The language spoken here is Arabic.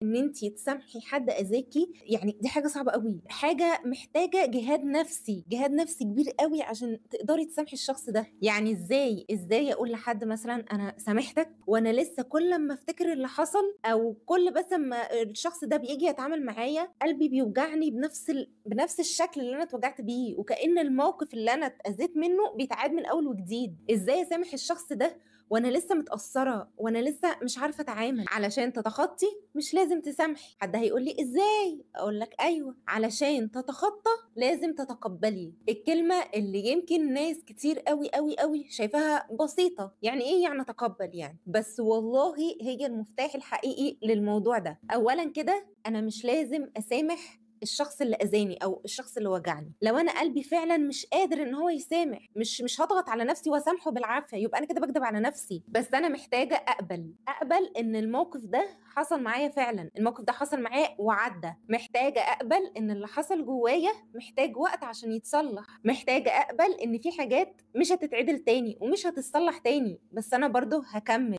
ان انت تسامحي حد اذاكي، يعني دي حاجه صعبه قوي، حاجه محتاجه جهاد نفسي كبير قوي عشان تقدري تسامحي الشخص ده. يعني ازاي اقول لحد مثلا انا سامحتك وانا لسه كل ما افتكر اللي حصل، او كل بس ما الشخص ده بيجي يتعامل معايا قلبي بيوجعني بنفس الشكل اللي انا اتوجعت بيه، وكأن الموقف اللي انا اتأذيت منه بيتعاد من اول وجديد. ازاي اسامح الشخص ده وانا لسه متأثرة وانا لسه مش عارفة اتعامل؟ علشان تتخطي مش لازم تسامحي. حد هيقول لي ازاي؟ اقول لك ايوه، علشان تتخطى لازم تتقبلي. الكلمة اللي يمكن ناس كتير قوي قوي قوي شايفاها بسيطة، يعني ايه يعني اتقبل يعني؟ بس والله هي المفتاح الحقيقي للموضوع ده. اولا كده انا مش لازم اسامح الشخص اللي اذاني او الشخص اللي وجعني. لو انا قلبي فعلا مش قادر ان هو يسامح، مش هضغط على نفسي واسامحه بالعافيه، يبقى انا كده بكدب على نفسي. بس انا محتاجه اقبل ان الموقف ده حصل معايا فعلا، الموقف ده حصل معايا وعدى. محتاجه اقبل ان اللي حصل جوايا محتاج وقت عشان يتصلح. محتاجه اقبل ان في حاجات مش هتتعدل تاني ومش هتتصلح تاني، بس انا برضو هكمل.